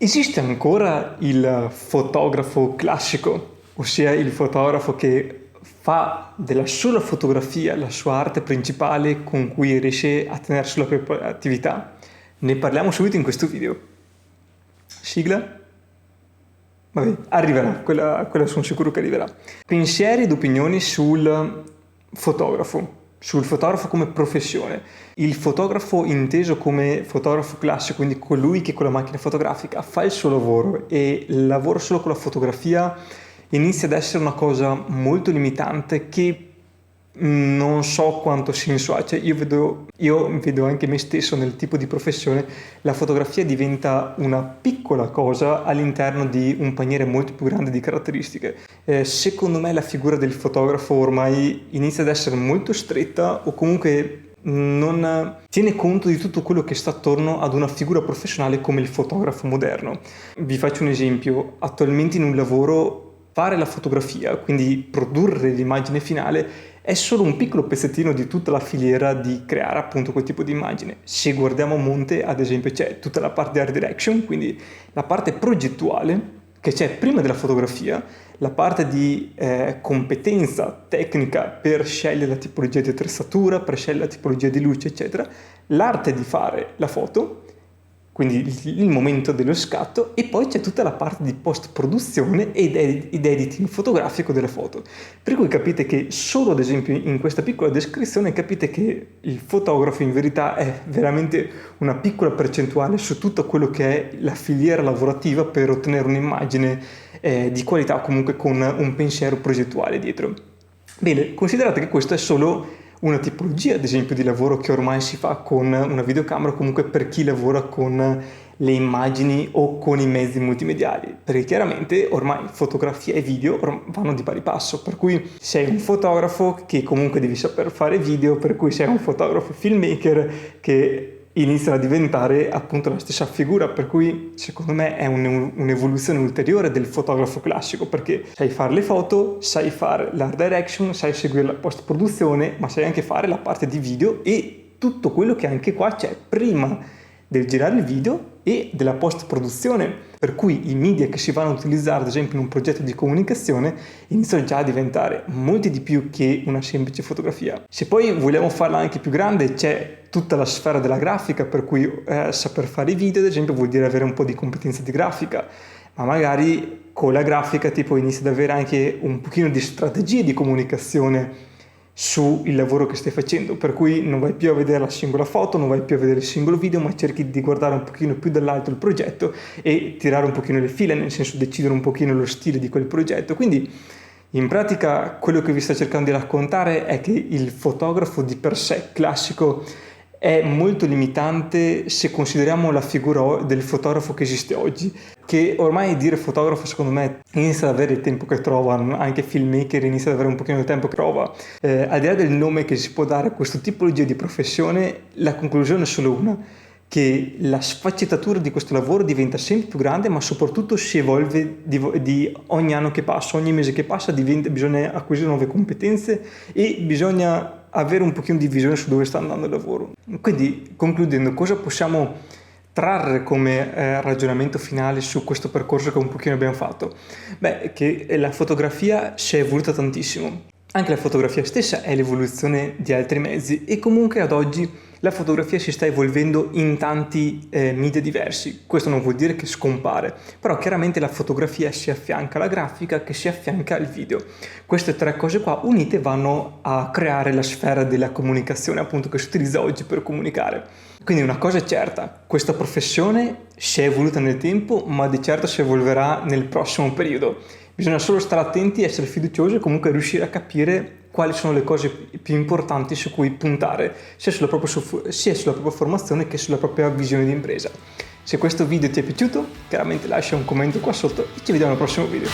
Esiste ancora il fotografo classico, ossia il fotografo che fa della sola fotografia la sua arte principale con cui riesce a tenere sulla propria attività? Ne parliamo subito in questo video. Sigla? Vabbè, arriverà, quella sono sicuro che arriverà. Pensieri ed opinioni sul fotografo come professione. Il fotografo inteso come fotografo classico, quindi colui che con la macchina fotografica fa il suo lavoro e lavora solo con la fotografia, inizia ad essere una cosa molto limitante che non so quanto senso ha. Cioè io vedo anche me stesso nel tipo di professione, la fotografia diventa una piccola cosa all'interno di un paniere molto più grande di caratteristiche. Secondo me la figura del fotografo ormai inizia ad essere molto stretta o comunque non tiene conto di tutto quello che sta attorno ad una figura professionale come il fotografo moderno. Vi faccio un esempio: attualmente in un lavoro fare la fotografia, quindi produrre l'immagine finale, è solo un piccolo pezzettino di tutta la filiera di creare appunto quel tipo di immagine. Se guardiamo a monte, ad esempio, c'è tutta la parte di art direction, quindi la parte progettuale che c'è prima della fotografia, la parte di competenza tecnica per scegliere la tipologia di attrezzatura, per scegliere la tipologia di luce, eccetera, l'arte di fare la foto, quindi il momento dello scatto, e poi c'è tutta la parte di post-produzione ed editing fotografico delle foto. Per cui capite che solo ad esempio in questa piccola descrizione capite che il fotografo in verità è veramente una piccola percentuale su tutto quello che è la filiera lavorativa per ottenere un'immagine di qualità o comunque con un pensiero progettuale dietro. Bene, considerate che questo è solo una tipologia, ad esempio, di lavoro che ormai si fa con una videocamera, comunque per chi lavora con le immagini o con i mezzi multimediali, perché chiaramente ormai fotografia e video vanno di pari passo, per cui sei un fotografo che comunque devi saper fare video, per cui sei un fotografo filmmaker che iniziano a diventare appunto la stessa figura, per cui secondo me è un'evoluzione ulteriore del fotografo classico, perché sai fare le foto, sai fare l'art direction, sai seguire la post-produzione, ma sai anche fare la parte di video e tutto quello che anche qua c'è prima del girare il video e della post-produzione, per cui i media che si vanno a utilizzare ad esempio in un progetto di comunicazione iniziano già a diventare molti di più che una semplice fotografia. Se poi vogliamo farla anche più grande, c'è tutta la sfera della grafica, per cui saper fare i video ad esempio vuol dire avere un po' di competenza di grafica, ma magari con la grafica tipo inizi ad avere anche un pochino di strategie di comunicazione sul lavoro che stai facendo, per cui non vai più a vedere la singola foto, non vai più a vedere il singolo video, ma cerchi di guardare un pochino più dall'alto il progetto e tirare un pochino le fila, nel senso decidere un pochino lo stile di quel progetto. Quindi in pratica quello che vi sto cercando di raccontare è che il fotografo di per sé classico è molto limitante se consideriamo la figura del fotografo che esiste oggi, che ormai dire fotografo secondo me inizia ad avere il tempo che trova, anche filmmaker inizia ad avere un pochino il tempo che trova. Al di là del nome che si può dare a questo tipologia di professione, la conclusione è solo una: che la sfaccettatura di questo lavoro diventa sempre più grande, ma soprattutto si evolve di ogni anno che passa, ogni mese che passa bisogna acquisire nuove competenze e bisogna avere un pochino di visione su dove sta andando il lavoro. Quindi, concludendo, cosa possiamo trarre come ragionamento finale su questo percorso che un pochino abbiamo fatto? Beh, che la fotografia si è evoluta tantissimo. Anche la fotografia stessa è l'evoluzione di altri mezzi e comunque ad oggi la fotografia si sta evolvendo in tanti media diversi. Questo non vuol dire che scompare, però chiaramente la fotografia si affianca alla grafica che si affianca al video. Queste tre cose qua unite vanno a creare la sfera della comunicazione appunto che si utilizza oggi per comunicare. Quindi una cosa è certa: questa professione si è evoluta nel tempo, ma di certo si evolverà nel prossimo periodo. Bisogna solo stare attenti, essere fiduciosi e comunque riuscire a capire quali sono le cose più importanti su cui puntare, sia sulla propria formazione che sulla propria visione di impresa. Se questo video ti è piaciuto, chiaramente lascia un commento qua sotto e ci vediamo al prossimo video.